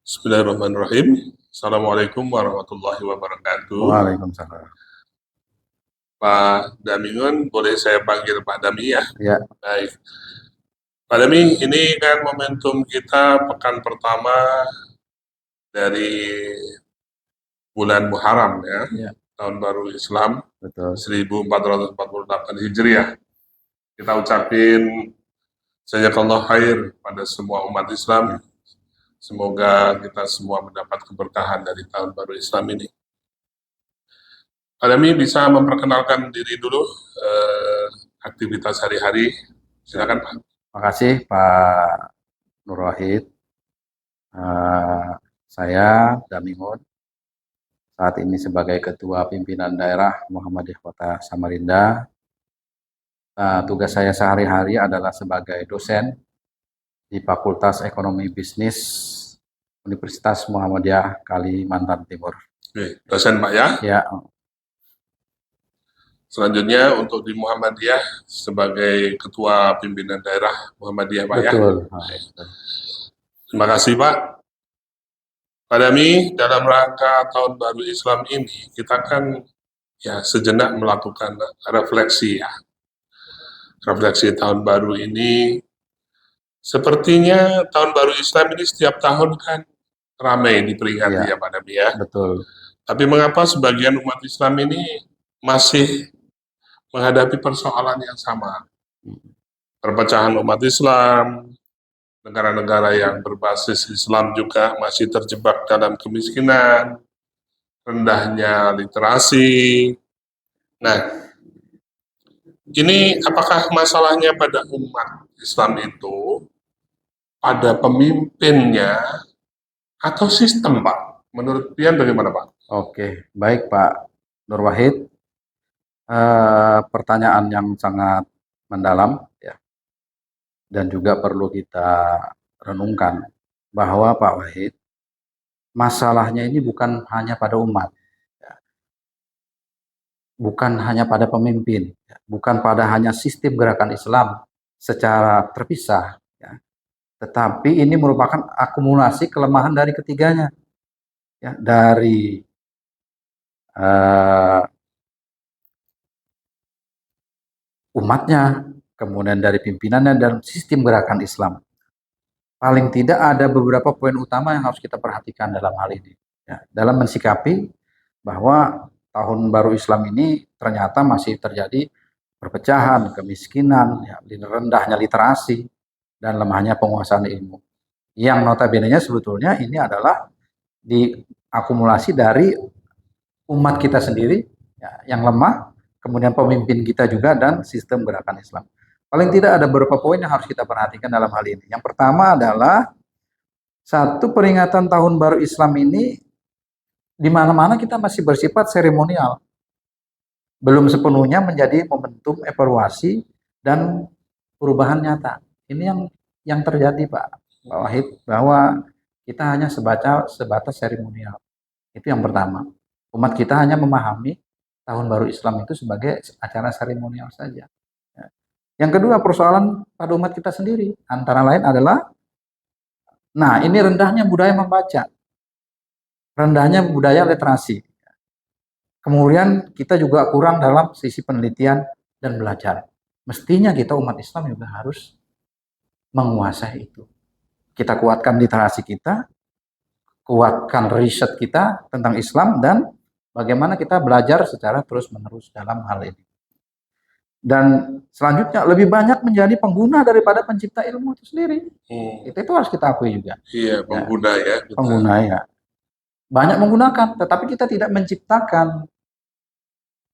Bismillahirrahmanirrahim. Assalamualaikum warahmatullahi wabarakatuh. Waalaikumsalam. Pak Damingun, boleh saya panggil Pak Dami ya? Ya, Baik. Pak Dami, ini kan momentum kita pekan pertama dari bulan Muharram ya, ya, tahun baru Islam betul. 1448 Hijriah. Kita ucapin jazakallah khair pada semua umat Islam. Semoga kita semua mendapat keberkahan dari tahun baru Islam ini. Pak Dami bisa memperkenalkan diri dulu, aktivitas hari-hari. Silakan Pak. Terima kasih Pak Nur Wahid. Saya Damingun, saat ini sebagai Ketua Pimpinan Daerah Muhammadiyah Kota Samarinda. Tugas saya sehari-hari adalah sebagai dosen di Fakultas Ekonomi Bisnis Universitas Muhammadiyah Kalimantan Timur. Dosen Pak ya. Ya, Selanjutnya untuk di Muhammadiyah sebagai Ketua Pimpinan Daerah Muhammadiyah Pak ya. betul. Terima kasih Pak. Pak Dami, dalam rangka tahun baru Islam ini kita kan ya sejenak melakukan refleksi ya. Refleksi tahun baru ini, sepertinya tahun baru Islam ini setiap tahun kan ramai diperingati ya Pak Dami ya. Betul. Tapi mengapa sebagian umat Islam ini masih menghadapi persoalan yang sama? Perpecahan umat Islam, negara-negara yang berbasis Islam juga masih terjebak dalam kemiskinan, rendahnya literasi. Nah, ini apakah masalahnya pada umat Islam itu pada pemimpinnya atau sistem, Pak? Menurut Pian bagaimana, Pak? Oke, baik Pak Nur Wahid. Pertanyaan yang sangat mendalam ya, dan juga perlu kita renungkan bahwa Pak Wahid, masalahnya ini bukan hanya pada umat, ya, bukan hanya pada pemimpin, ya, bukan pada hanya sistem gerakan Islam secara terpisah, ya, tetapi ini merupakan akumulasi kelemahan dari ketiganya, ya, dari umatnya, kemudian dari pimpinannya dan sistem gerakan Islam. Paling tidak ada beberapa poin utama yang harus kita perhatikan dalam hal ini. Ya, dalam mensikapi bahwa tahun baru Islam ini ternyata masih terjadi perpecahan, kemiskinan, ya, rendahnya literasi, dan lemahnya penguasaan ilmu. Yang notabene-nya sebetulnya ini adalah diakumulasi dari umat kita sendiri ya, yang lemah, kemudian pemimpin kita juga, dan sistem gerakan Islam. Paling tidak ada beberapa poin yang harus kita perhatikan dalam hal ini. Yang pertama adalah satu, peringatan tahun baru Islam ini di mana-mana kita masih bersifat seremonial. Belum sepenuhnya menjadi momentum evaluasi dan perubahan nyata. Ini yang terjadi Pak Wahid, bahwa kita hanya sebatas seremonial. Itu yang pertama. Umat kita hanya memahami tahun baru Islam itu sebagai acara seremonial saja. Yang kedua, persoalan pada umat kita sendiri. Antara lain adalah, nah ini rendahnya budaya membaca, rendahnya budaya literasi. Kemudian kita juga kurang dalam sisi penelitian dan belajar. Mestinya kita umat Islam juga harus menguasai itu. Kita kuatkan literasi kita, kuatkan riset kita tentang Islam, dan bagaimana kita belajar secara terus-menerus dalam hal ini. Dan selanjutnya lebih banyak menjadi pengguna daripada pencipta ilmu itu sendiri. Itu harus kita akui juga. Iya, pengguna ya. Pengguna ya. Banyak menggunakan, tetapi kita tidak menciptakan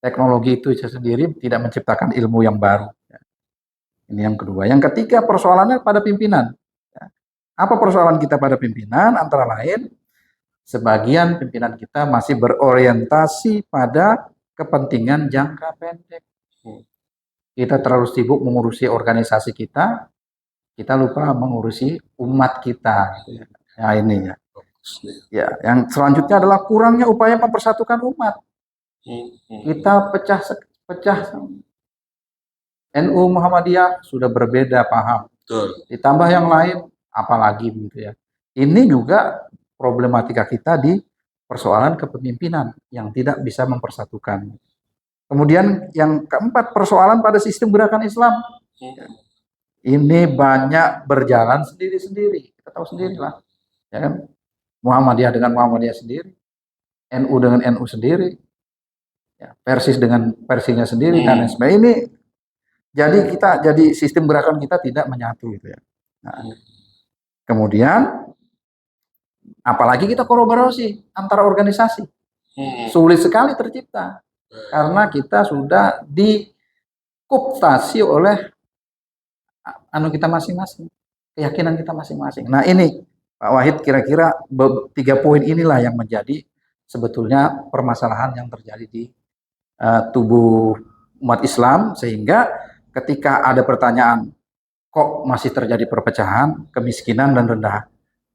teknologi itu sendiri, tidak menciptakan ilmu yang baru. Ini yang kedua. Yang ketiga, persoalannya pada pimpinan. Apa persoalan kita pada pimpinan? Antara lain, sebagian pimpinan kita masih berorientasi pada kepentingan jangka pendek. Kita terlalu sibuk mengurusi organisasi kita lupa mengurusi umat kita. Ya ini ya. Ya, yang selanjutnya adalah kurangnya upaya mempersatukan umat. Kita pecah. NU Muhammadiyah sudah berbeda paham. Ditambah yang lain, apalagi gitu ya. Ini juga problematika kita di persoalan kepemimpinan yang tidak bisa mempersatukan. Kemudian yang keempat, persoalan pada sistem gerakan Islam. Ini banyak berjalan sendiri-sendiri. Kita tahu sendiri lah. Ya kan? Muhammadiyah dengan Muhammadiyah sendiri. NU dengan NU sendiri. Ya, Persis dengan versinya sendiri. Dan sebagainya. Ini jadi sistem gerakan kita tidak menyatu gitu ya. Nah, kemudian apalagi kita kolaborasi antara organisasi. Sulit sekali tercipta. Karena kita sudah dikoptasi oleh kita masing-masing, keyakinan kita masing-masing. Nah ini Pak Wahid, kira-kira 3 poin inilah yang menjadi sebetulnya permasalahan yang terjadi di tubuh umat Islam, sehingga ketika ada pertanyaan kok masih terjadi perpecahan, kemiskinan dan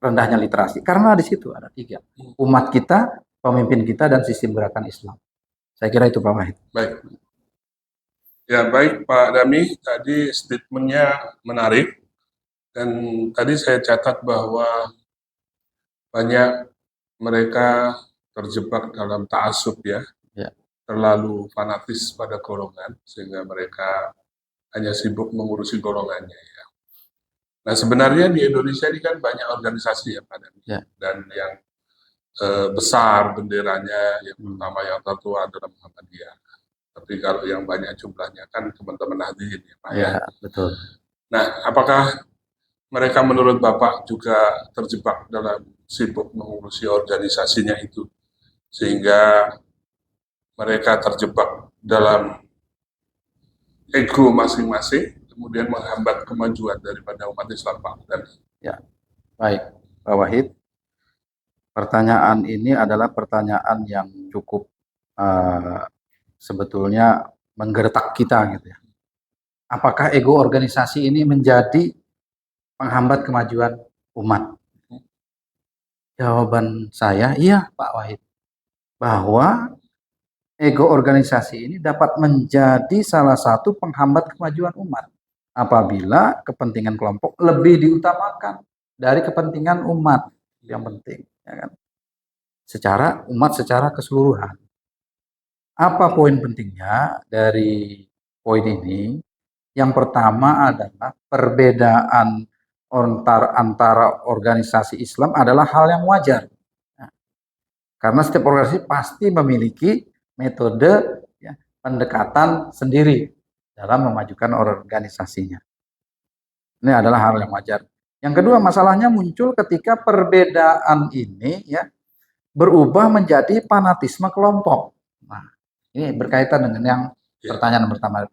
rendahnya literasi, karena di situ ada 3, umat kita, pemimpin kita, dan sistem gerakan Islam. Saya kira itu Pak Wahid. Baik. Ya baik Pak Dami, tadi statementnya menarik, dan tadi saya catat bahwa banyak mereka terjebak dalam ta'assub ya, terlalu fanatis pada golongan, sehingga mereka hanya sibuk mengurusi golongannya ya. Nah sebenarnya di Indonesia ini kan banyak organisasi ya Pak Dami, dan yang besar benderanya yang pertama yang tertua adalah Muhammadiyah. Tapi kalau yang banyak jumlahnya kan teman-teman hadirin ya Pak ya. Betul. Nah, apakah mereka menurut Bapak juga terjebak dalam sibuk mengurusi organisasinya itu, sehingga mereka terjebak dalam ego masing-masing, kemudian menghambat kemajuan daripada umat Islam Pak? Ya, baik Pak Wahid. Pertanyaan ini adalah pertanyaan yang cukup sebetulnya menggertak kita gitu ya. Apakah ego organisasi ini menjadi penghambat kemajuan umat? Jawaban saya, iya Pak Wahid. Bahwa ego organisasi ini dapat menjadi salah satu penghambat kemajuan umat apabila kepentingan kelompok lebih diutamakan dari kepentingan umat yang penting, ya kan? Secara keseluruhan. Apa poin pentingnya dari poin ini? Yang pertama adalah perbedaan antara organisasi Islam adalah hal yang wajar. Nah, karena setiap organisasi pasti memiliki metode ya, pendekatan sendiri dalam memajukan organisasinya. Ini adalah hal yang wajar. Yang kedua, masalahnya muncul ketika perbedaan ini ya berubah menjadi fanatisme kelompok. Nah, ini berkaitan dengan yang pertanyaan pertama.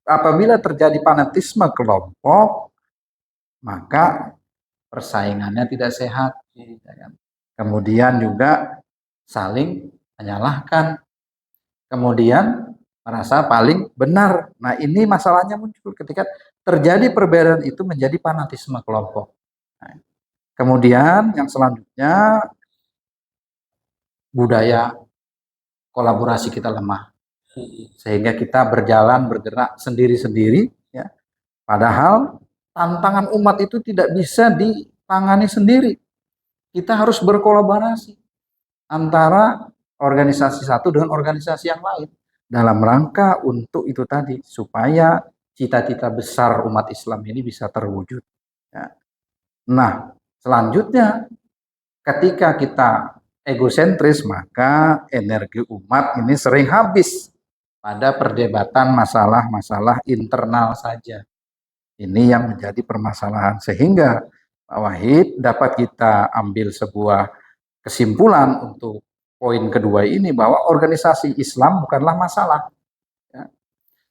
Apabila terjadi fanatisme kelompok, maka persaingannya tidak sehat. Ya kan? Kemudian juga saling menyalahkan. Kemudian merasa paling benar. Nah, ini masalahnya muncul ketika terjadi perbedaan itu menjadi fanatisme kelompok. Nah, kemudian yang selanjutnya, budaya kolaborasi kita lemah. Sehingga kita bergerak sendiri-sendiri. Ya. Padahal tantangan umat itu tidak bisa ditangani sendiri. Kita harus berkolaborasi antara organisasi satu dengan organisasi yang lain dalam rangka untuk itu tadi, supaya cita-cita besar umat Islam ini bisa terwujud. Ya. Nah, selanjutnya ketika kita egosentris, maka energi umat ini sering habis pada perdebatan masalah-masalah internal saja. Ini yang menjadi permasalahan, sehingga Pak Wahid dapat kita ambil sebuah kesimpulan untuk poin kedua ini, bahwa organisasi Islam bukanlah masalah, ya,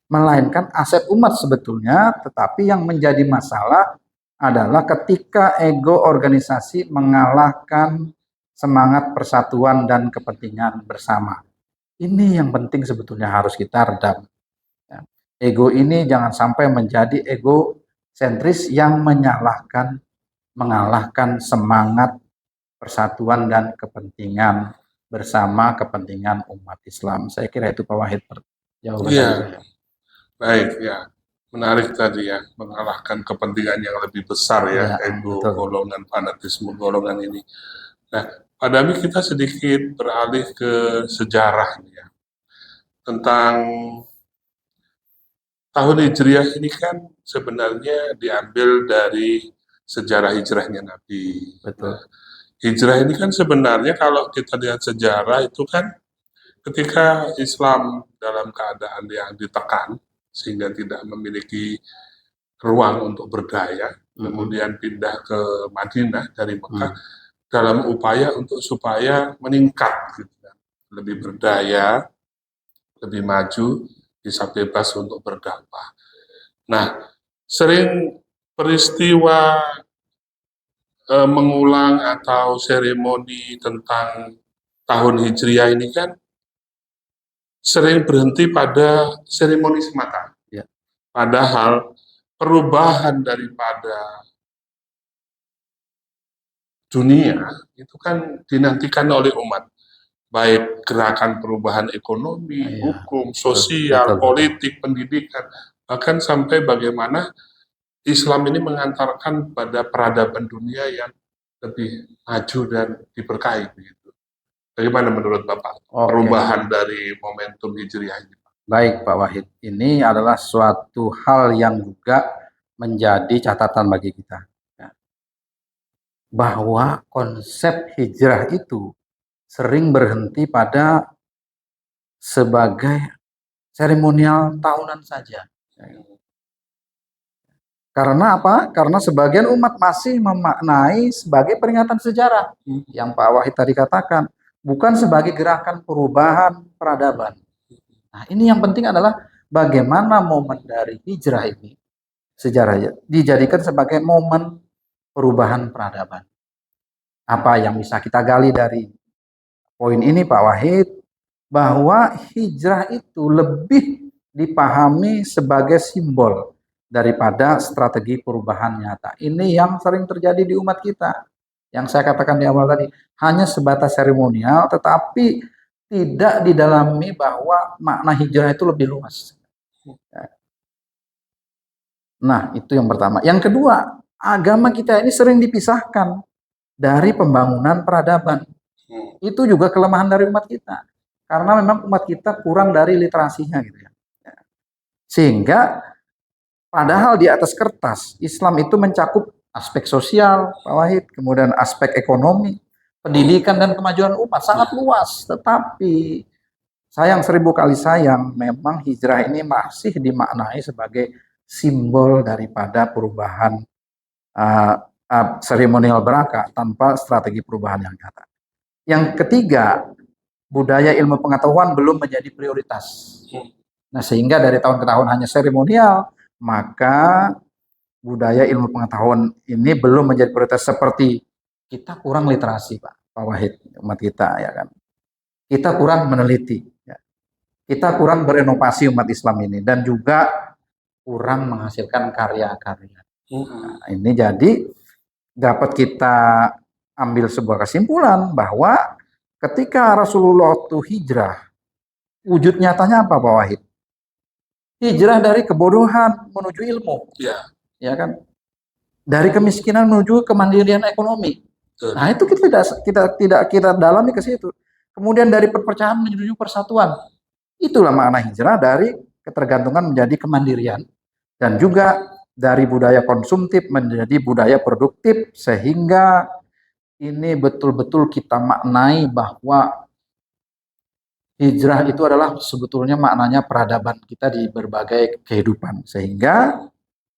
melainkan aset umat sebetulnya. Tetapi yang menjadi masalah adalah ketika ego organisasi mengalahkan semangat persatuan dan kepentingan bersama. Ini yang penting sebetulnya harus kita redam. Ya. Ego ini jangan sampai menjadi ego sentris yang mengalahkan semangat persatuan dan kepentingan bersama, kepentingan umat Islam. Saya kira itu Pak Wahid jawaban saya. Baik ya, menarik tadi ya, mengalahkan kepentingan yang lebih besar ya, ego, golongan, fanatisme golongan ini. Nah, Pak Dami, kita sedikit beralih ke sejarah nih ya. Tentang tahun Hijriah ini kan sebenarnya diambil dari sejarah hijrahnya Nabi. Betul. Nah, hijrah ini kan sebenarnya kalau kita lihat sejarah itu kan ketika Islam dalam keadaan yang ditekan sehingga tidak memiliki ruang untuk berdaya, kemudian pindah ke Madinah dari Mekah dalam upaya untuk supaya meningkat gitu kan. Lebih berdaya, lebih maju, bisa bebas untuk berdakwah. Nah, sering peristiwa mengulang atau seremoni tentang tahun Hijriah ini kan sering berhenti pada seremoni semata. Ya. Padahal perubahan daripada dunia itu kan dinantikan oleh umat. Baik gerakan perubahan ekonomi, Iya, hukum, betul, sosial, betul. politik, pendidikan, bahkan sampai bagaimana Islam ini mengantarkan pada peradaban dunia yang lebih maju dan diberkahi begitu. Bagaimana menurut Bapak Oke. perubahan dari momentum Hijriah ini? Baik Pak Wahid, ini adalah suatu hal yang juga menjadi catatan bagi kita. Ya. Bahwa konsep hijrah itu sering berhenti pada sebagai seremonial tahunan saja. Karena apa? Karena sebagian umat masih memaknai sebagai peringatan sejarah. Yang Pak Wahid tadi katakan, bukan sebagai gerakan perubahan peradaban. Nah, ini yang penting adalah bagaimana momen dari hijrah ini, sejarahnya, dijadikan sebagai momen perubahan peradaban. Apa yang bisa kita gali dari poin ini Pak Wahid, bahwa hijrah itu lebih dipahami sebagai simbol daripada strategi perubahan nyata. Ini yang sering terjadi di umat kita. Yang saya katakan di awal tadi, hanya sebatas seremonial, tetapi tidak didalami bahwa makna hijrah itu lebih luas. Nah, itu yang pertama. Yang kedua, agama kita ini sering dipisahkan dari pembangunan peradaban. Itu juga kelemahan dari umat kita. Karena memang umat kita kurang dari literasinya gitu ya. Sehingga padahal di atas kertas Islam itu mencakup aspek sosial, Pak Wahid, kemudian aspek ekonomi, pendidikan dan kemajuan umat sangat luas. Tetapi sayang seribu kali sayang, memang hijrah ini masih dimaknai sebagai simbol daripada perubahan seremonial Beraka tanpa strategi perubahan yang nyata. Yang ketiga, budaya ilmu pengetahuan belum menjadi prioritas. Nah, sehingga dari tahun ke tahun hanya seremonial, maka budaya ilmu pengetahuan ini belum menjadi prioritas. Seperti kita kurang literasi, Pak Wahid, umat kita ya kan. Kita kurang meneliti, ya. Kita kurang berinovasi umat Islam ini, dan juga kurang menghasilkan karya-karya. Nah, ini jadi dapat kita ambil sebuah kesimpulan bahwa ketika Rasulullah waktu hijrah, wujud nyatanya apa Pak Wahid? Hijrah dari kebodohan menuju ilmu, ya kan? Dari kemiskinan menuju kemandirian ekonomi. Nah, itu kita tidak dalami ke situ. Kemudian dari perpecahan menuju persatuan. Itulah makna hijrah dari ketergantungan menjadi kemandirian, dan juga dari budaya konsumtif menjadi budaya produktif, sehingga ini betul-betul kita maknai bahwa hijrah itu adalah sebetulnya maknanya peradaban kita di berbagai kehidupan. Sehingga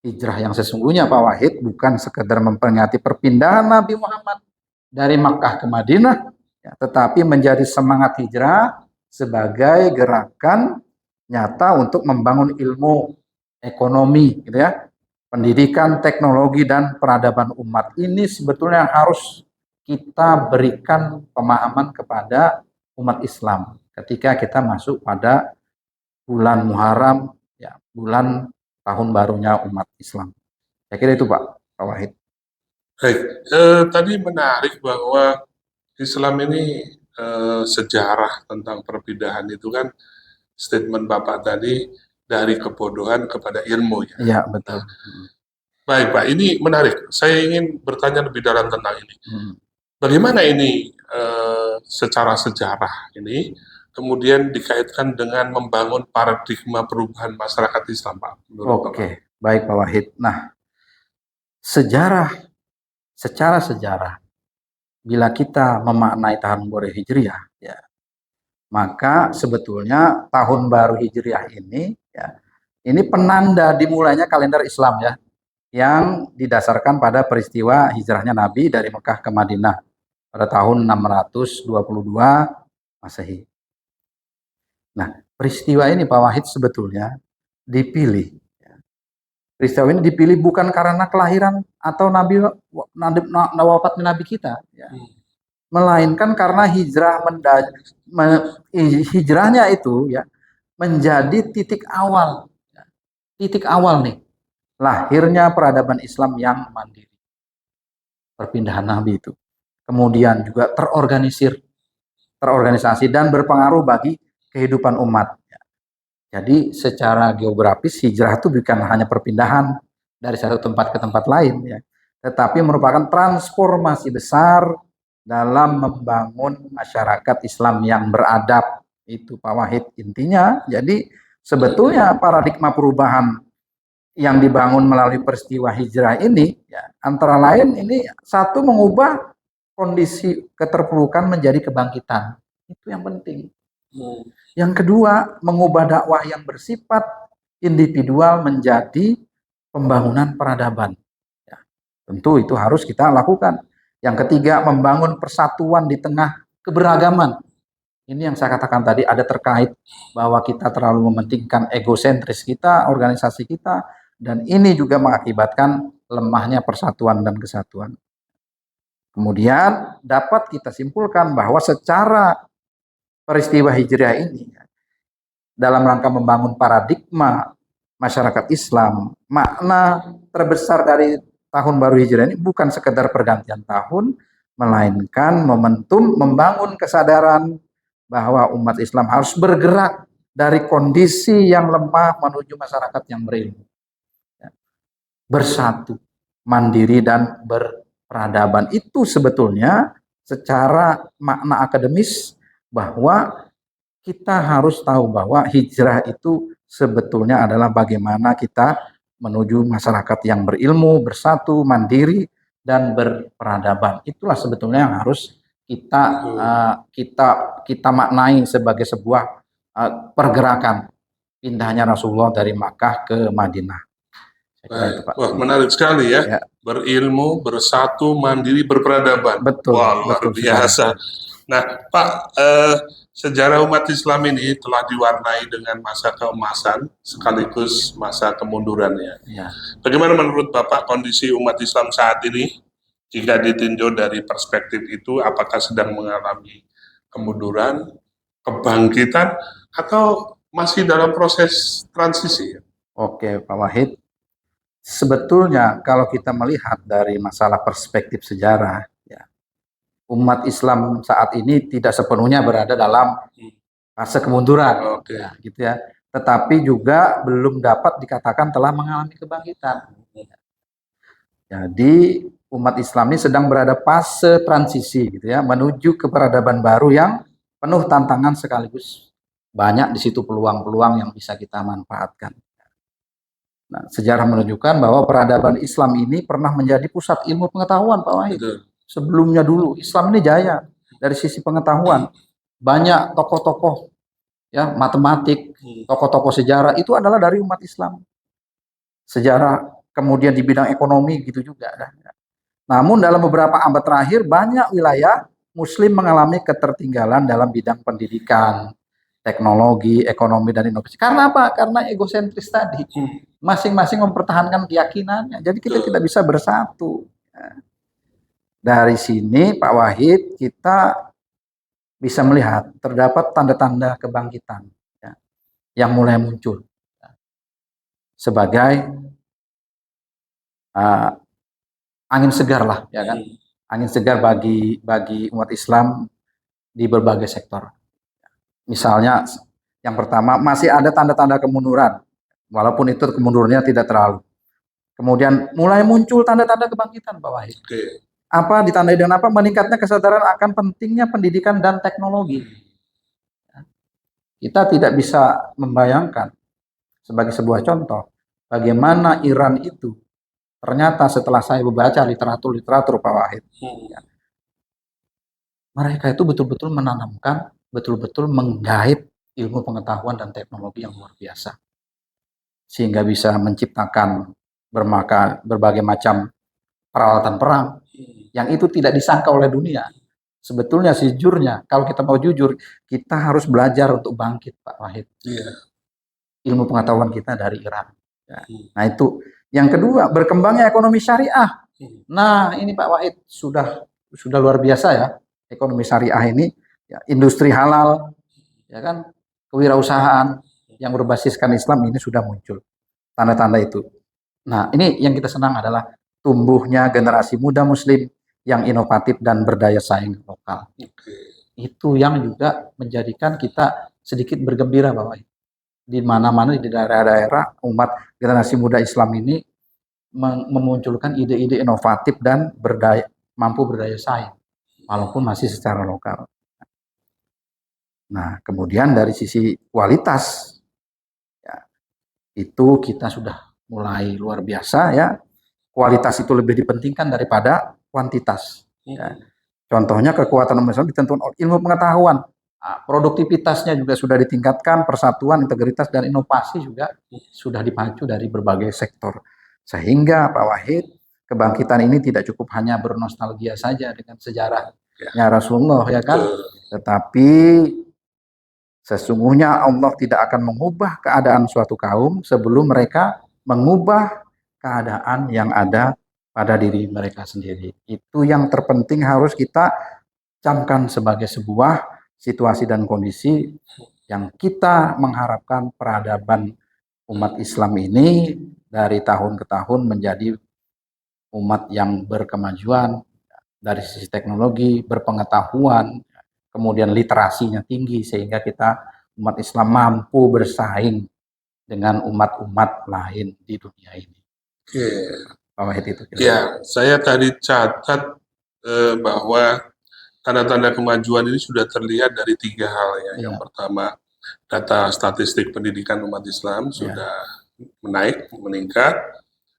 hijrah yang sesungguhnya Pak Wahid bukan sekedar memperingati perpindahan Nabi Muhammad dari Makkah ke Madinah, ya, tetapi menjadi semangat hijrah sebagai gerakan nyata untuk membangun ilmu, ekonomi, gitu ya, pendidikan, teknologi, dan peradaban umat. Ini sebetulnya harus kita berikan pemahaman kepada umat Islam ketika kita masuk pada bulan Muharram, ya, bulan tahun barunya umat Islam. Saya kira itu Pak Wahid. Baik, tadi menarik bahwa Islam ini sejarah tentang perpindahan itu kan statement Bapak tadi dari kebodohan kepada ilmu ya. Iya, betul. Baik Pak, ini menarik. Saya ingin bertanya lebih dalam tentang ini. Bagaimana ini secara sejarah ini kemudian dikaitkan dengan membangun paradigma perubahan masyarakat Islam, Pak? Menurut Bapak? Oke, baik Pak Wahid. Nah, secara sejarah, bila kita memaknai tahun baru Hijriah, ya, maka sebetulnya tahun baru Hijriah ini, ya, ini penanda dimulainya kalender Islam, ya, yang didasarkan pada peristiwa hijrahnya Nabi dari Mekah ke Madinah pada tahun 622 Masehi. Nah, peristiwa ini Pak Wahid sebetulnya dipilih. Peristiwa ini dipilih bukan karena kelahiran atau wafatnya Nabi kita, ya, melainkan karena hijrahnya itu, ya, menjadi titik awal, ya, titik awal nih lahirnya peradaban Islam yang mandiri. Perpindahan Nabi itu kemudian juga terorganisasi dan berpengaruh bagi kehidupan umat. Jadi secara geografis hijrah itu bukan hanya perpindahan dari satu tempat ke tempat lain, ya, tetapi merupakan transformasi besar dalam membangun masyarakat Islam yang beradab. Itu Pak Wahid intinya. Jadi sebetulnya paradigma perubahan yang dibangun melalui peristiwa hijrah ini, ya, antara lain ini satu, mengubah kondisi keterpurukan menjadi kebangkitan. Itu yang penting. Yang kedua, mengubah dakwah yang bersifat individual menjadi pembangunan peradaban. Ya, tentu itu harus kita lakukan. Yang ketiga, membangun persatuan di tengah keberagaman. Ini yang saya katakan tadi, ada terkait bahwa kita terlalu mementingkan egosentris kita, organisasi kita, dan ini juga mengakibatkan lemahnya persatuan dan kesatuan. Kemudian dapat kita simpulkan bahwa secara peristiwa hijriah ini, dalam rangka membangun paradigma masyarakat Islam, makna terbesar dari tahun baru hijriah ini bukan sekedar pergantian tahun, melainkan momentum membangun kesadaran bahwa umat Islam harus bergerak dari kondisi yang lemah menuju masyarakat yang berilmu, bersatu, mandiri, dan berperadaban. Itu sebetulnya secara makna akademis bahwa kita harus tahu bahwa hijrah itu sebetulnya adalah bagaimana kita menuju masyarakat yang berilmu, bersatu, mandiri, dan berperadaban. Itulah sebetulnya yang harus kita maknai sebagai sebuah pergerakan pindahnya Rasulullah dari Makkah ke Madinah. Itu, Pak. Wah, menarik sekali ya. Ya. Berilmu, bersatu, mandiri, berperadaban. Betul. Wah, luar biasa. Nah, Pak, sejarah umat Islam ini telah diwarnai dengan masa keemasan sekaligus masa kemundurannya. Ya. Bagaimana menurut Bapak kondisi umat Islam saat ini? Jika ditinjau dari perspektif itu, apakah sedang mengalami kemunduran, kebangkitan, atau masih dalam proses transisi? Oke, Pak Wahid. Sebetulnya kalau kita melihat dari masalah perspektif sejarah, ya, umat Islam saat ini tidak sepenuhnya berada dalam fase kemunduran, ya, gitu ya. Tetapi juga belum dapat dikatakan telah mengalami kebangkitan. Jadi umat Islam ini sedang berada fase transisi, gitu ya, menuju ke peradaban baru yang penuh tantangan sekaligus banyak di situ peluang-peluang yang bisa kita manfaatkan. Nah, sejarah menunjukkan bahwa peradaban Islam ini pernah menjadi pusat ilmu pengetahuan, Pak Wahid. Sebelumnya dulu Islam ini jaya dari sisi pengetahuan. Banyak tokoh-tokoh, ya, matematik, tokoh-tokoh sejarah itu adalah dari umat Islam. Sejarah kemudian di bidang ekonomi gitu juga. Namun dalam beberapa abad terakhir banyak wilayah Muslim mengalami ketertinggalan dalam bidang pendidikan, teknologi, ekonomi, dan inovasi. Karena apa? Karena egosentris tadi. Masing-masing mempertahankan keyakinannya. Jadi kita tidak bisa bersatu. Dari sini Pak Wahid kita bisa melihat terdapat tanda-tanda kebangkitan, ya, yang mulai muncul, ya, sebagai angin segar lah, ya kan, angin segar bagi umat Islam di berbagai sektor. Misalnya yang pertama, masih ada tanda-tanda kemunduran, walaupun itu kemundurannya tidak terlalu. Kemudian mulai muncul tanda-tanda kebangkitan, Pak Wahid. Apa ditandai dengan apa? Meningkatnya kesadaran akan pentingnya pendidikan dan teknologi. Kita tidak bisa membayangkan sebagai sebuah contoh bagaimana Iran itu ternyata setelah saya membaca literatur Pak Wahid, mereka itu betul-betul menanamkan, betul-betul menggait ilmu pengetahuan dan teknologi yang luar biasa, sehingga bisa menciptakan berbagai macam peralatan perang yang itu tidak disangka oleh dunia. Sebetulnya sejujurnya, kalau kita mau jujur, kita harus belajar untuk bangkit, Pak Wahid. Ilmu pengetahuan kita dari Iran. Ya. Nah itu. Yang kedua, berkembangnya ekonomi syariah. Nah ini Pak Wahid sudah luar biasa ya, ekonomi syariah ini, ya, industri halal, ya kan, kewirausahaan yang berbasiskan Islam ini sudah muncul. Tanda-tanda itu. Nah ini yang kita senang adalah tumbuhnya generasi muda Muslim yang inovatif dan berdaya saing lokal. Itu yang juga menjadikan kita sedikit bergembira bahwa di mana-mana di daerah-daerah umat generasi muda Islam ini memunculkan ide-ide inovatif dan mampu berdaya saing walaupun masih secara lokal. Nah, kemudian dari sisi kualitas ya, itu kita sudah mulai luar biasa ya. Kualitas itu lebih dipentingkan daripada kuantitas. Ya. Contohnya kekuatan umat Islam ditentukan oleh ilmu pengetahuan. Nah, produktivitasnya juga sudah ditingkatkan, persatuan, integritas, dan inovasi juga sudah dipacu dari berbagai sektor. Sehingga Pak Wahid, kebangkitan ini tidak cukup hanya bernostalgia saja dengan sejarahnya Rasulullah, ya kan? Tetapi sesungguhnya Allah tidak akan mengubah keadaan suatu kaum sebelum mereka mengubah keadaan yang ada pada diri mereka sendiri. Itu yang terpenting harus kita camkan sebagai sebuah situasi dan kondisi yang kita mengharapkan peradaban umat Islam ini dari tahun ke tahun menjadi umat yang berkemajuan dari sisi teknologi, berpengetahuan, kemudian literasinya tinggi sehingga kita umat Islam mampu bersaing dengan umat-umat lain di dunia ini. Pak Wahid itu. Ya, saya tadi catat bahwa tanda-tanda kemajuan ini sudah terlihat dari 3 hal ya. Yang pertama, data statistik pendidikan umat Islam sudah meningkat.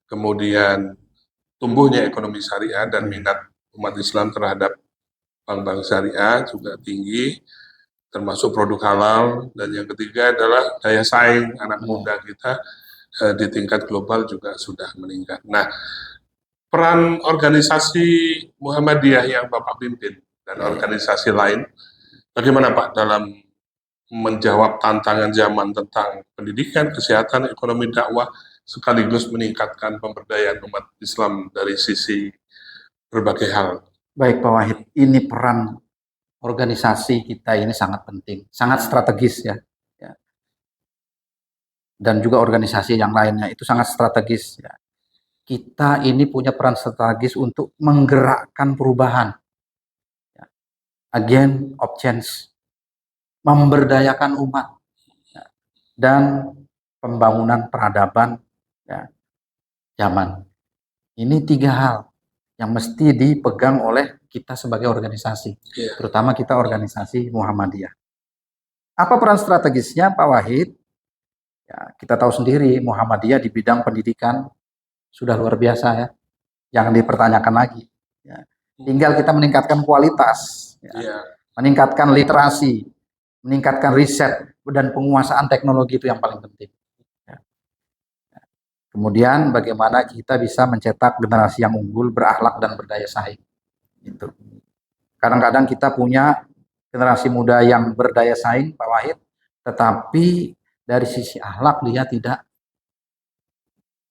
Kemudian tumbuhnya ekonomi syariah dan minat umat Islam terhadap bank-bank syariah juga tinggi, termasuk produk halal. Dan yang ketiga adalah daya saing anak muda kita di tingkat global juga sudah meningkat. Nah, peran organisasi Muhammadiyah yang Bapak pimpin dan organisasi lain, bagaimana Pak dalam menjawab tantangan zaman tentang pendidikan, kesehatan, ekonomi, dakwah, sekaligus meningkatkan pemberdayaan umat Islam dari sisi berbagai hal? Baik Pak Wahid, ini peran organisasi kita ini sangat penting, sangat strategis ya. Dan juga organisasi yang lainnya itu sangat strategis ya. Kita ini punya peran strategis untuk menggerakkan perubahan, ya. Agent of change, memberdayakan umat, ya. Dan pembangunan peradaban ya, zaman. Ini 3 hal yang mesti dipegang oleh kita sebagai organisasi, terutama kita organisasi Muhammadiyah. Apa peran strategisnya Pak Wahid? Ya, kita tahu sendiri Muhammadiyah di bidang pendidikan sudah luar biasa ya, jangan dipertanyakan lagi. Ya. Tinggal kita meningkatkan kualitas, ya. Meningkatkan literasi, meningkatkan riset dan penguasaan teknologi itu yang paling penting. Ya. Kemudian bagaimana kita bisa mencetak generasi yang unggul, berakhlak dan berdaya saing. Itu. Kadang-kadang kita punya generasi muda yang berdaya saing, Pak Wahid, tetapi dari sisi akhlak dia tidak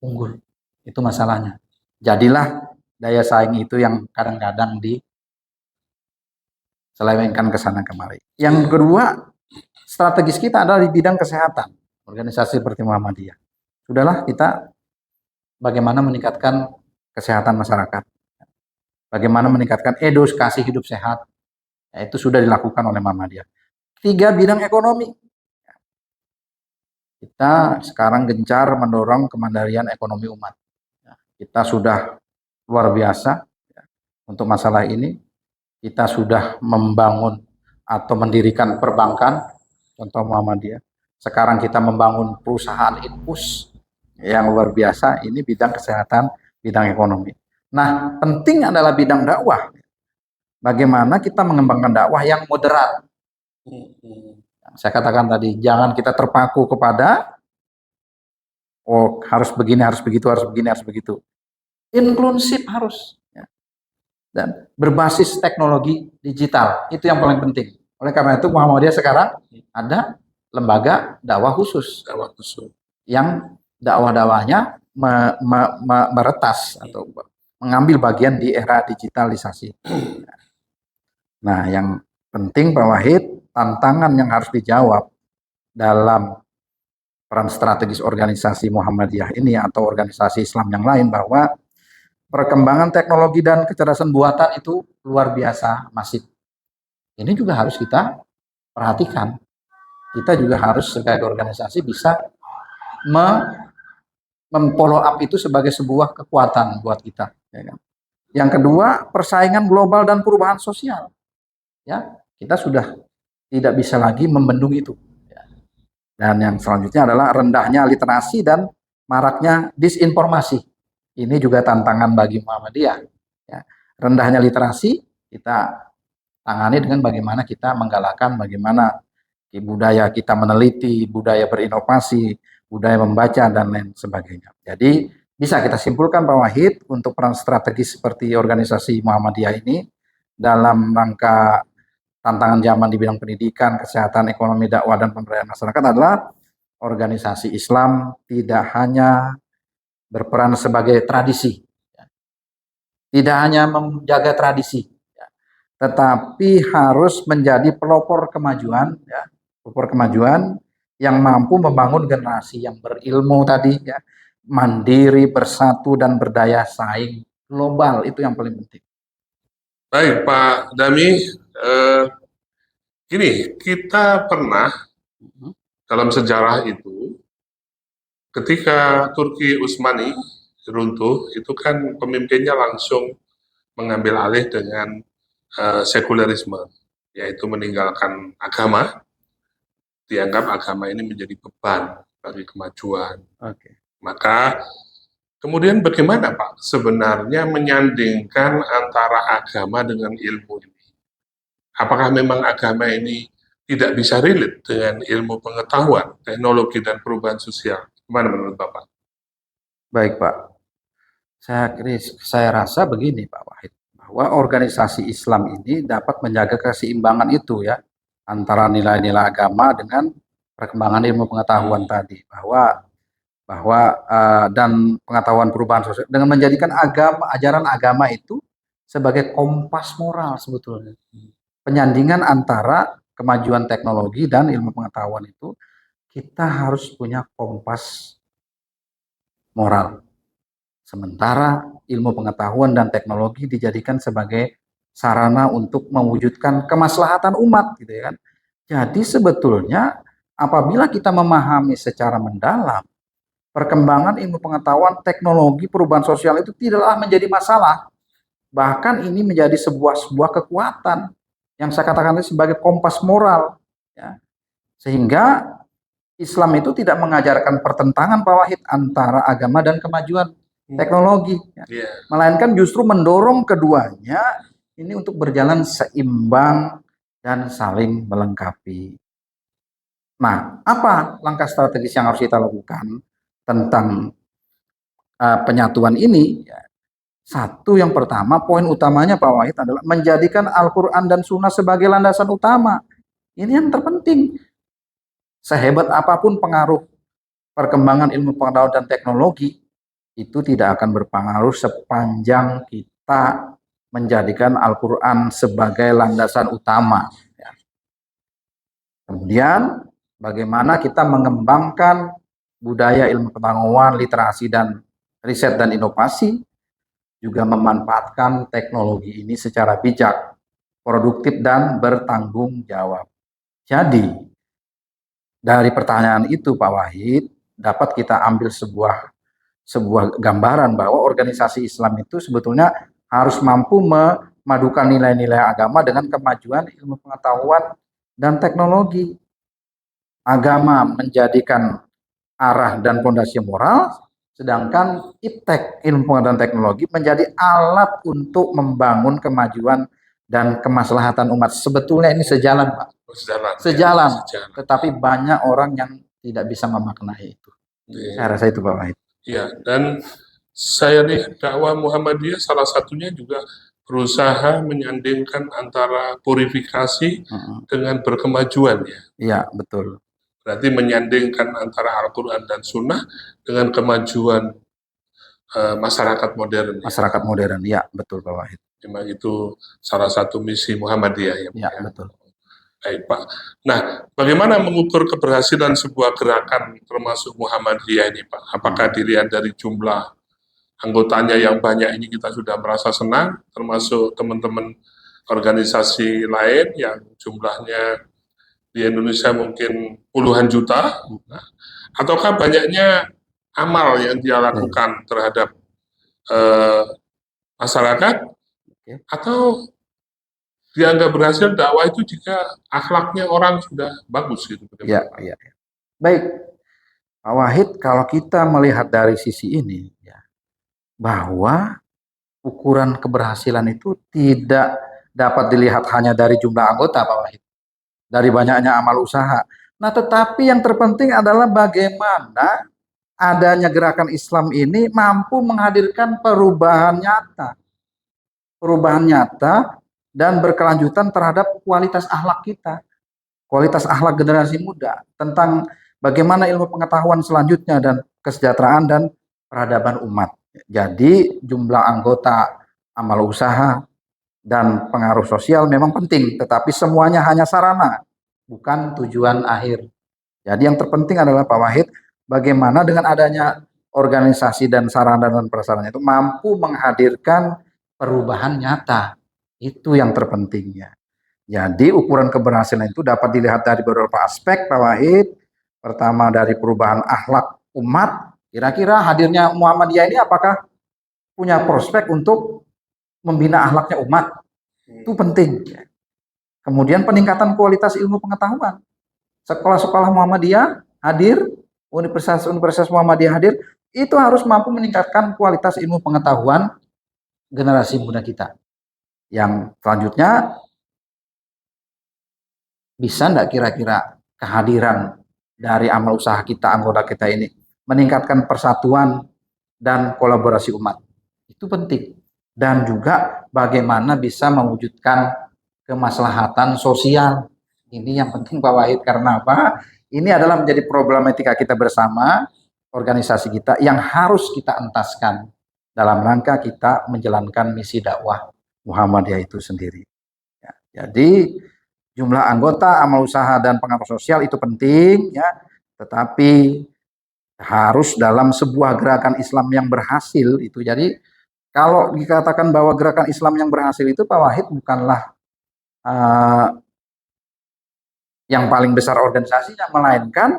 unggul. Itu masalahnya. Jadilah daya saing itu yang kadang-kadang diselewengkan ke sana kemari. Yang kedua, strategis kita adalah di bidang kesehatan. Organisasi seperti Muhammadiyah. Sudahlah kita bagaimana meningkatkan kesehatan masyarakat. Bagaimana meningkatkan edukasi hidup sehat. Ya, itu sudah dilakukan oleh Muhammadiyah. 3, bidang ekonomi. Kita sekarang gencar mendorong kemandirian ekonomi umat. Kita sudah luar biasa untuk masalah ini. Kita sudah membangun atau mendirikan perbankan, contoh Muhammadiyah. Sekarang kita membangun perusahaan infus yang luar biasa, ini bidang kesehatan, bidang ekonomi. Nah, penting adalah bidang dakwah. Bagaimana kita mengembangkan dakwah yang moderat. Saya katakan tadi, jangan kita terpaku kepada harus begini, harus begitu, harus begini, harus begitu. Inklusif harus. Dan berbasis teknologi digital, itu yang paling penting. Oleh karena itu Muhammadiyah sekarang ada lembaga dakwah khusus yang dakwah-dakwahnya meretas atau mengambil bagian di era digitalisasi. Nah, yang penting Pak Wahid, tantangan yang harus dijawab dalam peran strategis organisasi Muhammadiyah ini atau organisasi Islam yang lain, bahwa perkembangan teknologi dan kecerdasan buatan itu luar biasa masif. Ini juga harus kita perhatikan. Kita juga harus sebagai organisasi bisa memfollow up itu sebagai sebuah kekuatan buat kita. Ya kan? Yang kedua, persaingan global dan perubahan sosial. Ya, kita sudah tidak bisa lagi membendung itu. Ya. Dan yang selanjutnya adalah rendahnya literasi dan maraknya disinformasi. Ini juga tantangan bagi Muhammadiyah. Ya. Rendahnya literasi kita tangani dengan bagaimana kita menggalakkan bagaimana budaya kita meneliti, budaya berinovasi, budaya membaca, dan lain sebagainya. Jadi bisa kita simpulkan Pak Wahid, untuk peran strategis seperti organisasi Muhammadiyah ini dalam rangka tantangan zaman di bidang pendidikan, kesehatan, ekonomi, dakwah, dan pemberdayaan masyarakat adalah organisasi Islam tidak hanya berperan sebagai tradisi, tidak hanya menjaga tradisi, tetapi harus menjadi pelopor kemajuan, pelopor kemajuan yang mampu membangun generasi yang berilmu tadi, mandiri, bersatu, dan berdaya saing global. Itu yang paling penting. Baik Pak Dami, gini, kita pernah dalam sejarah itu, ketika Turki Utsmani runtuh, itu kan pemimpinnya langsung mengambil alih dengan sekulerisme, yaitu meninggalkan agama, dianggap agama ini menjadi beban bagi kemajuan. Maka kemudian bagaimana Pak sebenarnya menyandingkan antara agama dengan ilmu ini? Apakah memang agama ini tidak bisa relate dengan ilmu pengetahuan, teknologi, dan perubahan sosial? Gimana menurut Bapak? Baik Pak, saya rasa begini Pak Wahid, bahwa organisasi Islam ini dapat menjaga keseimbangan itu ya, antara nilai-nilai agama dengan perkembangan ilmu pengetahuan tadi, bahwa dan pengetahuan perubahan sosial, dengan menjadikan ajaran agama itu sebagai kompas moral sebetulnya. Penyandingan antara kemajuan teknologi dan ilmu pengetahuan itu, kita harus punya kompas moral. Sementara ilmu pengetahuan dan teknologi dijadikan sebagai sarana untuk mewujudkan kemaslahatan umat, gitu ya kan. Jadi sebetulnya apabila kita memahami secara mendalam perkembangan ilmu pengetahuan, teknologi, perubahan sosial itu tidaklah menjadi masalah. Bahkan ini menjadi sebuah kekuatan yang saya katakan sebagai kompas moral. Ya. Sehingga Islam itu tidak mengajarkan pertentangan Pak Wahid antara agama dan kemajuan teknologi. Ya. Melainkan justru mendorong keduanya ini untuk berjalan seimbang dan saling melengkapi. Nah, apa langkah strategis yang harus kita lakukan tentang penyatuan ini? Satu, yang pertama, poin utamanya Pak Wahid adalah menjadikan Al-Quran dan Sunnah sebagai landasan utama. Ini yang terpenting. Sehebat apapun pengaruh perkembangan ilmu pengetahuan dan teknologi, itu tidak akan berpengaruh sepanjang kita menjadikan Al-Quran sebagai landasan utama. Kemudian, bagaimana kita mengembangkan budaya ilmu pengetahuan, literasi, dan riset dan inovasi, juga memanfaatkan teknologi ini secara bijak, produktif, dan bertanggung jawab. Jadi, dari pertanyaan itu Pak Wahid, dapat kita ambil sebuah gambaran bahwa organisasi Islam itu sebetulnya harus mampu memadukan nilai-nilai agama dengan kemajuan ilmu pengetahuan dan teknologi. Agama menjadikan arah dan fondasi moral, sedangkan iptek, ilmu pengetahuan teknologi, menjadi alat untuk membangun kemajuan dan kemaslahatan umat. Sebetulnya ini sejalan, Pak. Sejalan. Tetapi banyak orang yang tidak bisa memaknai itu. Saya rasa itu, Pak Wahid. Ya, dan saya lihat dakwah Muhammadiyah salah satunya juga berusaha menyandingkan antara purifikasi dengan berkemajuan ya. Iya, betul. Berarti menyandingkan antara Al-Quran dan Sunnah dengan kemajuan masyarakat modern. Masyarakat modern, ya betul Pak Wahid. Memang itu salah satu misi Muhammadiyah ya. Ya, betul. Baik Pak. Nah, bagaimana mengukur keberhasilan sebuah gerakan termasuk Muhammadiyah ini Pak? Apakah dilihat dari jumlah anggotanya yang banyak ini kita sudah merasa senang, termasuk teman-teman organisasi lain yang jumlahnya di Indonesia mungkin puluhan juta, ataukah banyaknya amal yang dia lakukan terhadap masyarakat, atau dianggap berhasil dakwah itu jika akhlaknya orang sudah bagus gitu. Ya. Baik, Pak Wahid, kalau kita melihat dari sisi ini, ya, bahwa ukuran keberhasilan itu tidak dapat dilihat hanya dari jumlah anggota, Pak Wahid, dari banyaknya amal usaha. Nah, tetapi yang terpenting adalah bagaimana adanya gerakan Islam ini mampu menghadirkan perubahan nyata dan berkelanjutan terhadap kualitas akhlak kita, kualitas akhlak generasi muda, tentang bagaimana ilmu pengetahuan selanjutnya dan kesejahteraan dan peradaban umat. Jadi jumlah anggota, amal usaha, dan pengaruh sosial memang penting, tetapi semuanya hanya sarana, bukan tujuan akhir. Jadi yang terpenting adalah Pak Wahid, bagaimana dengan adanya organisasi dan sarana dan prasarana itu mampu menghadirkan perubahan nyata. Itu yang terpentingnya. Jadi ukuran keberhasilan itu dapat dilihat dari beberapa aspek Pak Wahid. Pertama dari perubahan akhlak umat. Kira-kira hadirnya Muhammadiyah ini apakah punya prospek untuk membina akhlaknya umat? Itu penting. Kemudian peningkatan kualitas ilmu pengetahuan. Sekolah-sekolah Muhammadiyah hadir, universitas Muhammadiyah hadir, itu harus mampu meningkatkan kualitas ilmu pengetahuan generasi muda kita. Yang selanjutnya, bisa enggak kira-kira kehadiran dari amal usaha kita, anggota kita ini, meningkatkan persatuan dan kolaborasi umat? Itu penting. Dan juga bagaimana bisa mewujudkan kemaslahatan sosial. Ini yang penting Pak Wahid, karena apa? Ini adalah menjadi problematika kita bersama, organisasi kita, yang harus kita entaskan dalam rangka kita menjalankan misi dakwah Muhammadiyah itu sendiri. Ya, jadi jumlah anggota, amal usaha, dan pengaruh sosial itu penting, ya, tetapi harus dalam sebuah gerakan Islam yang berhasil itu. Jadi kalau dikatakan bahwa gerakan Islam yang berhasil itu Pak Wahid bukanlah yang paling besar organisasinya, melainkan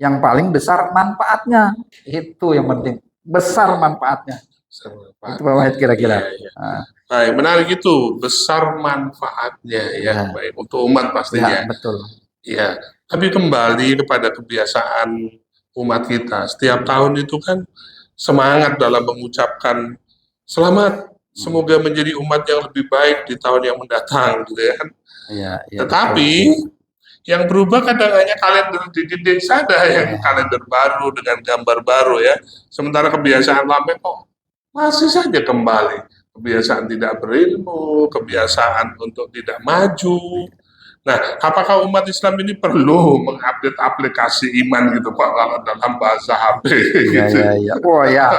yang paling besar manfaatnya. Itu yang penting, besar manfaatnya. Itu Pak Wahid kira-kira. Baik, menarik itu, besar manfaatnya ya. Baik, untuk umat pastinya. Ya, betul. Ya, tapi kembali kepada kebiasaan umat kita. Setiap tahun itu kan semangat dalam mengucapkan selamat, semoga menjadi umat yang lebih baik di tahun yang mendatang, gitu ya kan. Ya, tetapi yang berubah kadang hanya kalender di dinding saja, yang kalender baru dengan gambar baru ya. Sementara kebiasaan lama kok masih saja kembali. Kebiasaan tidak berilmu, kebiasaan untuk tidak maju. Nah, apakah umat Islam ini perlu mengupdate aplikasi iman gitu Pak, kalau dalam bahasa HP? Gitu. Ya. Oh ya,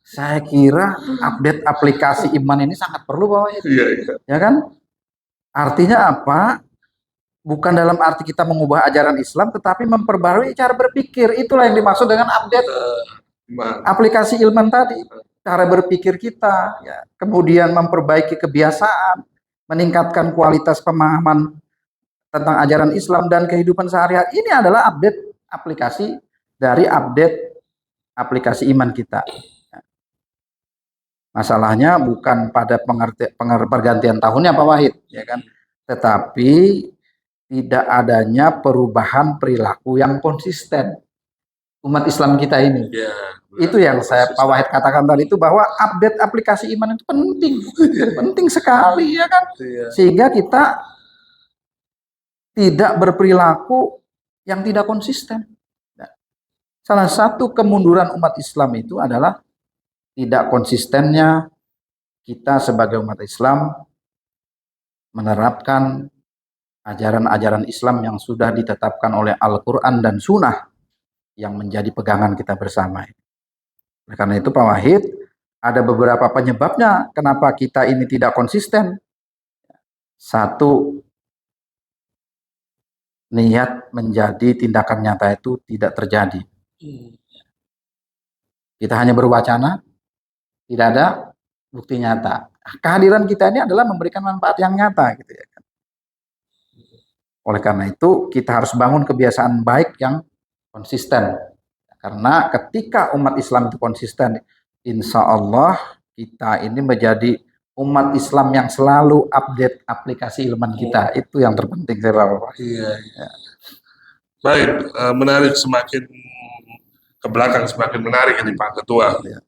saya kira update aplikasi iman ini sangat perlu Pak Wahid. Iya. Ya kan? Artinya apa? Bukan dalam arti kita mengubah ajaran Islam, tetapi memperbarui cara berpikir. Itulah yang dimaksud dengan update aplikasi ilman tadi. Cara berpikir kita, ya. Kemudian memperbaiki kebiasaan, meningkatkan kualitas pemahaman tentang ajaran Islam dan kehidupan sehari-hari. Ini adalah update aplikasi dari update aplikasi iman kita. Masalahnya bukan pada pergantian tahunnya Pak Wahid, ya kan? Tetapi tidak adanya perubahan perilaku yang konsisten umat Islam kita ini. Ya, Itu yang saya Pak Wahid katakan tadi itu, bahwa update aplikasi iman itu penting, penting sekali, ya kan? Iya. Sehingga kita tidak berperilaku yang tidak konsisten. Nah, salah satu kemunduran umat Islam itu adalah tidak konsistennya kita sebagai umat Islam menerapkan ajaran-ajaran Islam yang sudah ditetapkan oleh Al-Quran dan Sunnah yang menjadi pegangan kita bersama. Oleh karena itu Pak Wahid, ada beberapa penyebabnya kenapa kita ini tidak konsisten. Satu, niat menjadi tindakan nyata itu tidak terjadi. Kita hanya berwacana, tidak ada bukti nyata. Kehadiran kita ini adalah memberikan manfaat yang nyata, gitu ya kan. Oleh karena itu kita harus bangun kebiasaan baik yang konsisten. Karena ketika umat Islam itu konsisten, insya Allah kita ini menjadi umat Islam yang selalu update aplikasi ilman kita. Itu yang terpenting saya Pak. Iya, iya. Baik, menarik, semakin ke belakang semakin menarik ini Pak Ketua. Ya.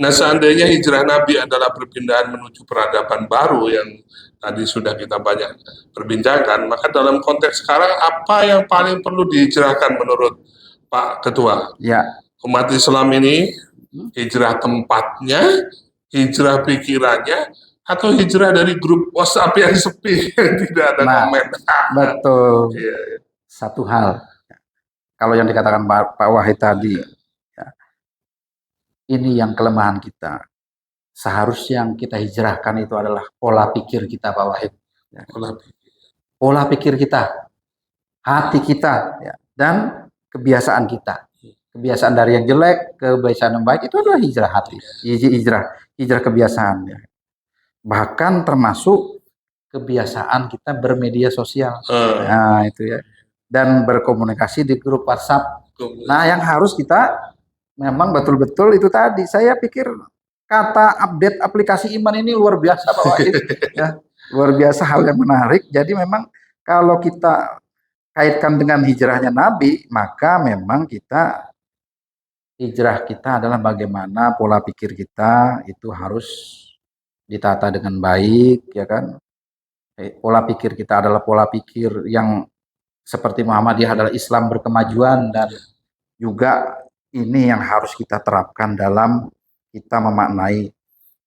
Nah, seandainya hijrah Nabi adalah perpindahan menuju peradaban baru yang tadi sudah kita banyak perbincangkan, maka dalam konteks sekarang apa yang paling perlu dihijrahkan menurut Pak Ketua? Ya. Umat Islam ini hijrah tempatnya, hijrah pikirannya, atau hijrah dari grup WhatsApp yang sepi yang tidak ada komen? Betul. Iya. Satu hal, kalau yang dikatakan Pak Wahid tadi, ya, ini yang kelemahan kita. Seharusnya yang kita hijrahkan itu adalah pola pikir kita Pak Wahid. Ya. Pola pikir kita, hati kita, ya, dan kebiasaan kita. Kebiasaan dari yang jelek, kebiasaan yang baik, itu adalah hijrah hati, hijrah kebiasaan. Ya. Bahkan termasuk kebiasaan kita bermedia sosial. Nah, itu ya. Dan berkomunikasi di grup WhatsApp. Nah, yang harus kita memang betul-betul itu tadi. Saya pikir kata update aplikasi iman ini luar biasa Pak Wahid. Ya, luar biasa, hal yang menarik. Jadi memang kalau kita kaitkan dengan hijrahnya Nabi, maka memang hijrah kita adalah bagaimana pola pikir kita itu harus ditata dengan baik, ya kan? Pola pikir kita adalah pola pikir yang seperti Muhammadiyah adalah Islam berkemajuan, dan juga ini yang harus kita terapkan dalam kita memaknai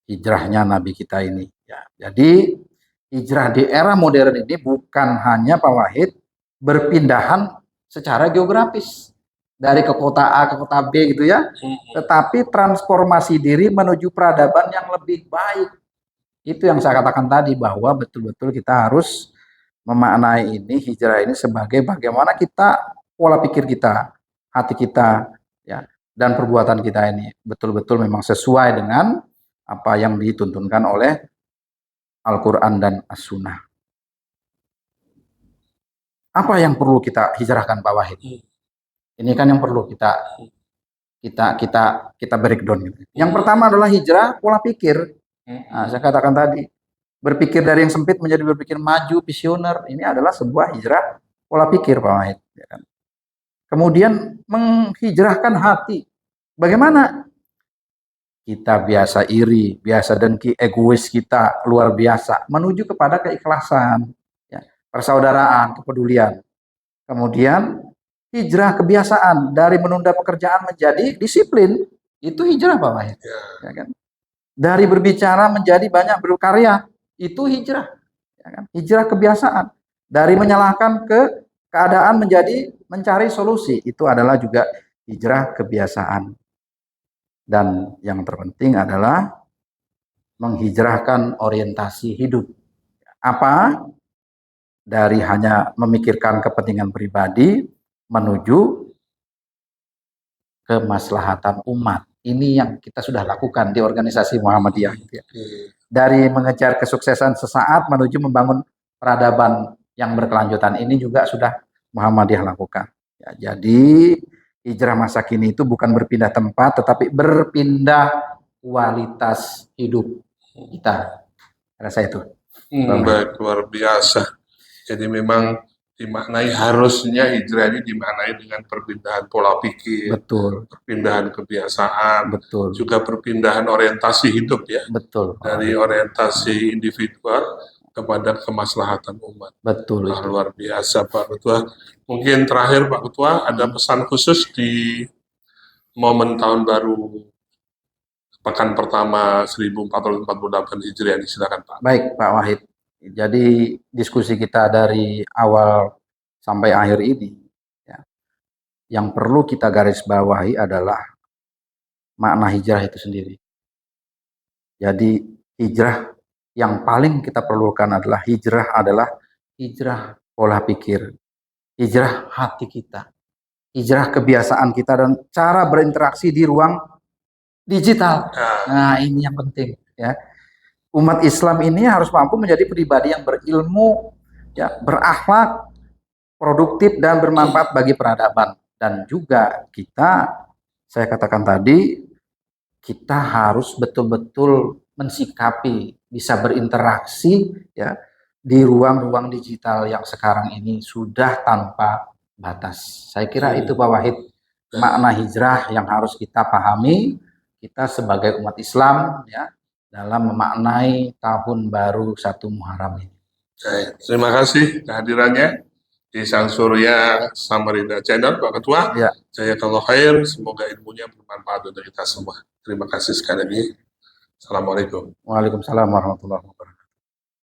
hijrahnya Nabi kita ini. Ya, jadi hijrah di era modern ini bukan hanya Pak Wahid berpindahan secara geografis dari ke kota A ke kota B gitu ya, tetapi transformasi diri menuju peradaban yang lebih baik. Itu yang saya katakan tadi, bahwa betul-betul kita harus memaknai ini hijrah ini sebagai bagaimana kita pola pikir kita, hati kita, ya, dan perbuatan kita ini betul-betul memang sesuai dengan apa yang dituntunkan oleh Al-Quran dan As-Sunnah. Apa yang perlu kita hijrahkan Pak Wahid? Ini kan yang perlu kita breakdown. Yang pertama adalah hijrah pola pikir. Nah, saya katakan tadi, berpikir dari yang sempit menjadi berpikir maju, visioner. Ini adalah sebuah hijrah pola pikir Pak Wahid. Ya kan? Kemudian menghijrahkan hati. Bagaimana? Kita biasa iri, biasa dengki, egois kita luar biasa. Menuju kepada keikhlasan, ya, persaudaraan, kepedulian. Kemudian hijrah kebiasaan, dari menunda pekerjaan menjadi disiplin. Itu hijrah Pak Wahid. Ya kan? Dari berbicara menjadi banyak berkarya, itu hijrah. Ya kan? Hijrah kebiasaan. Dari menyalahkan ke keadaan menjadi mencari solusi, itu adalah juga hijrah kebiasaan. Dan yang terpenting adalah menghijrahkan orientasi hidup. Apa? Dari hanya memikirkan kepentingan pribadi menuju kemaslahatan umat. Ini yang kita sudah lakukan di organisasi Muhammadiyah. Dari mengejar kesuksesan sesaat menuju membangun peradaban yang berkelanjutan, ini juga sudah Muhammadiyah lakukan. Ya, jadi hijrah masa kini itu bukan berpindah tempat, tetapi berpindah kualitas hidup kita. Rasa itu. Baik, luar biasa. Jadi memang dimaknai, harusnya hijrah ini dimaknai dengan perpindahan pola pikir, Betul, perpindahan kebiasaan, betul, juga perpindahan orientasi hidup ya, betul, dari orientasi individual kepada kemaslahatan umat. betul Wah, itu. luar biasa Pak Ketua. Mungkin terakhir Pak Ketua, ada pesan khusus di momen tahun baru pekan pertama 1448 Hijriah ini, silakan Pak. Baik Pak Wahid. Jadi diskusi kita dari awal sampai akhir ini, ya, yang perlu kita garis bawahi adalah makna hijrah itu sendiri. Jadi hijrah yang paling kita perlukan adalah hijrah pola pikir, hijrah hati kita, hijrah kebiasaan kita dan cara berinteraksi di ruang digital. Nah, ini yang penting ya. Umat Islam ini harus mampu menjadi pribadi yang berilmu, ya, berakhlak, produktif dan bermanfaat bagi peradaban. Dan juga kita, saya katakan tadi, kita harus betul-betul mensikapi, bisa berinteraksi ya di ruang-ruang digital yang sekarang ini sudah tanpa batas. Saya kira itu Pak Wahid makna hijrah yang harus kita pahami, kita sebagai umat Islam ya, dalam memaknai tahun baru 1 Muharram ini. Terima kasih kehadirannya di Sang Surya Samarinda Channel, Pak Ketua. Ya. Jazakallahu khair, semoga ilmunya bermanfaat untuk kita semua. Terima kasih sekali lagi. Assalamualaikum. Waalaikumsalam warahmatullahi wabarakatuh.